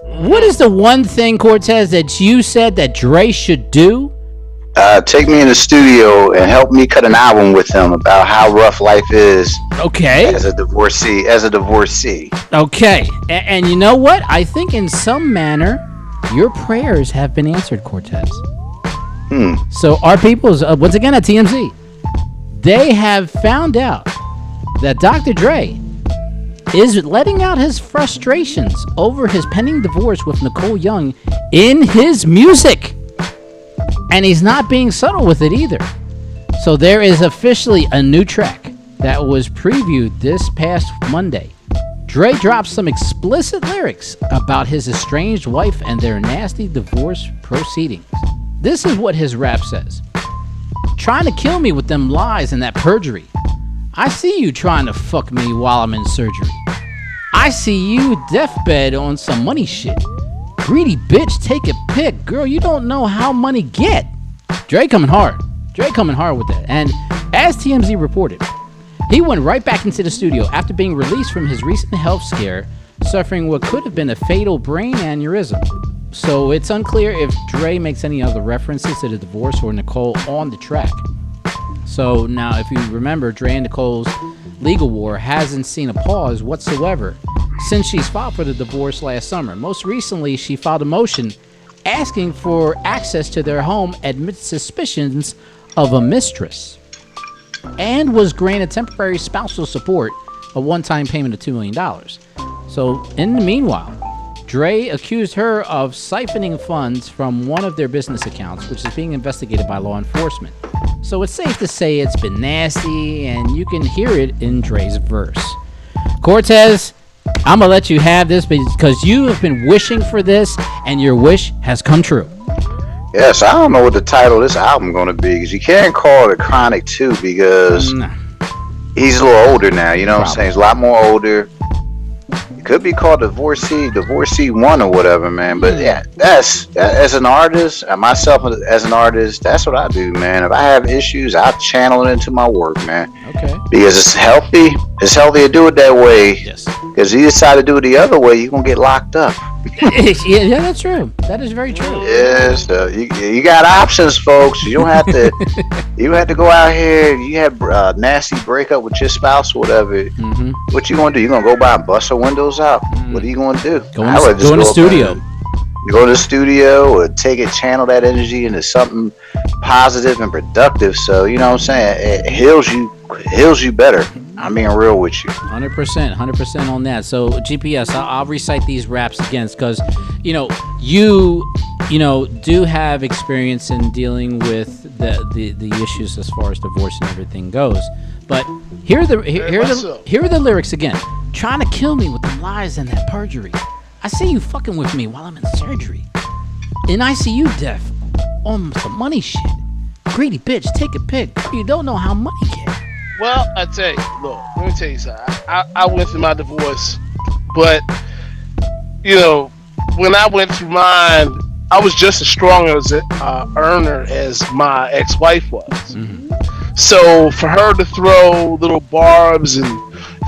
What is the one thing, Cortez, that you said that Dre should do? Take me in the studio and help me cut an album with him about how rough life is. Okay. As a divorcee. Okay. And you know what? I think in some manner, your prayers have been answered, Cortez. So our people's, once again at TMZ, they have found out that Dr. Dre is letting out his frustrations over his pending divorce with Nicole Young in his music. And he's not being subtle with it either. So there is officially a new track that was previewed this past Monday. Dre dropped some explicit lyrics about his estranged wife and their nasty divorce proceedings. This is what his rap says. Trying to kill me with them lies and that perjury. I see you trying to fuck me while I'm in surgery. I see you deathbed on some money shit. Greedy bitch, take a pic. Girl, you don't know how money get. Dre coming hard with that. And as TMZ reported, he went right back into the studio after being released from his recent health scare, suffering what could have been a fatal brain aneurysm. So it's unclear if Dre makes any other references to the divorce or Nicole on the track. So now, if you remember, Dre and Nicole's legal war hasn't seen a pause whatsoever since she's filed for the divorce last summer. Most recently, she filed a motion asking for access to their home amidst suspicions of a mistress, and was granted temporary spousal support, a one-time payment of $2 million. So in the meanwhile, Dre accused her of siphoning funds from one of their business accounts, which is being investigated by law enforcement. So it's safe to say it's been nasty, and you can hear it in Dre's verse. Cortez, I'm going to let you have this because you have been wishing for this, and your wish has come true. Yes, I don't know what the title of this album going to be, because you can't call it Chronic 2 because he's a little older now, you know what I'm saying? He's a lot more older. It could be called Divorcee 1 or whatever, man. But yeah, that's as an artist, myself as an artist, that's what I do, man. If I have issues, I channel it into my work, man. Okay. Because it's healthy. It's healthy to do it that way. Yes. Because you decide to do it the other way, you're going to get locked up. Yeah, that's true. That is very true. Yes, you got options, folks. You don't have to. You have to go out here. You have a nasty breakup with your spouse or whatever. Mm-hmm. What you gonna do? You gonna go by and bust her windows out? What are you gonna do? Go in the studio. You go to the studio or channel that energy into something positive and productive. So you know what I'm saying. It heals you better. I'm being real with you. 100% on that. So GPS, I'll recite these raps again because, you do have experience in dealing with the issues as far as divorce and everything goes. But here are the lyrics again. Trying to kill me with the lies and that perjury. I see you fucking with me while I'm in surgery. In ICU death on some money shit. Greedy bitch, take a pic. You don't know how money get. Well, I tell you, look, let me tell you something. I went through my divorce, but, when I went through mine, I was just as strong as an earner as my ex-wife was. Mm-hmm. So for her to throw little barbs and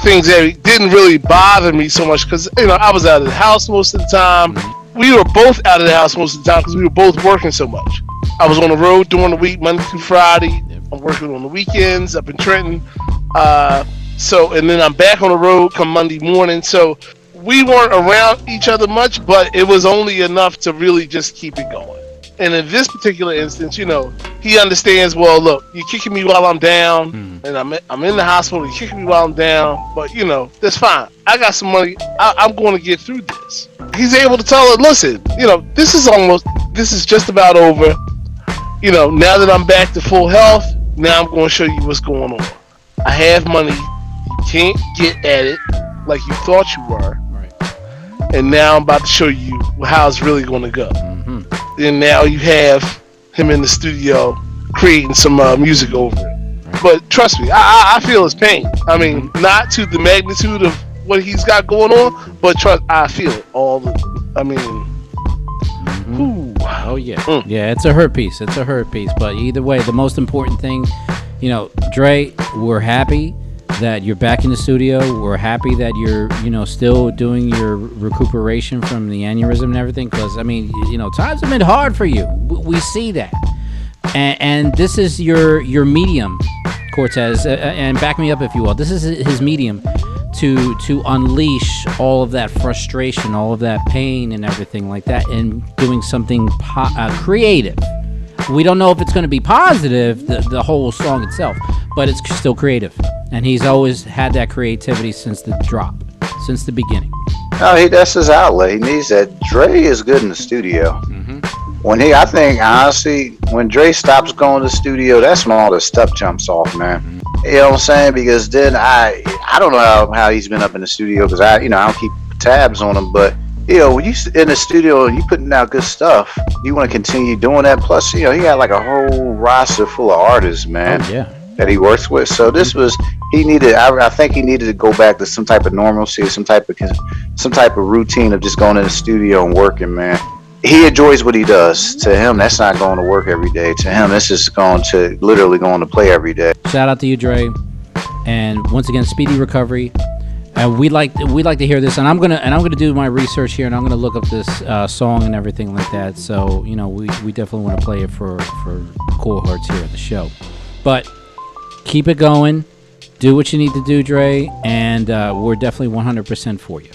things that didn't really bother me so much because, I was out of the house most of the time. Mm-hmm. We were both out of the house most of the time because we were both working so much. I was on the road during the week, Monday through Friday. I'm working on the weekends up in Trenton. And then I'm back on the road come Monday morning. So we weren't around each other much, but it was only enough to really just keep it going. And in this particular instance, he understands, well, look, you're kicking me while I'm down, and I'm in the hospital, you're kicking me while I'm down, but, that's fine. I got some money. I'm going to get through this. He's able to tell her, listen, this is just about over. Now that I'm back to full health, now I'm going to show you what's going on. I have money. You can't get at it like you thought you were. Right. And now I'm about to show you how it's really going to go. Mm-hmm. And now you have him in the studio creating some music over it. Right. But trust me, I feel his pain. I mean, not to the magnitude of what he's got going on, but I feel it all. Ooh. Oh yeah, yeah. It's a hurt piece. But either way, the most important thing, Dre, we're happy that you're back in the studio. We're happy that you're, still doing your recuperation from the aneurysm and everything. Because, I mean, times have been hard for you. We see that. And this is your medium, Cortez. And back me up if you will. This is his medium to unleash all of that frustration, all of that pain and everything like that, and doing something creative. We don't know if it's going to be positive, the whole song itself, but it's still creative. And he's always had that creativity since the drop, since the beginning. No, that's his outlet. He needs that. Dre is good in the studio. I think, honestly, when Dre stops going to the studio, that's when all the stuff jumps off, man. You know what I'm saying? Because then I don't know how he's been up in the studio, because I don't keep tabs on him, but when you in the studio and you putting out good stuff, you want to continue doing that. Plus, he got like a whole roster full of artists, man, that he works with. So this was, he needed. I think he needed to go back to some type of normalcy, some type of routine of just going in the studio and working, man. He enjoys what he does. To him, that's not going to work every day. To him, this is literally going to play every day. Shout out to you, Dre, and once again, speedy recovery. And we'd like to hear this, and I'm gonna do my research here, and I'm gonna look up this song and everything like that. So we definitely want to play it for cool hearts here at the show. But keep it going, do what you need to do, Dre, and we're definitely 100% for you.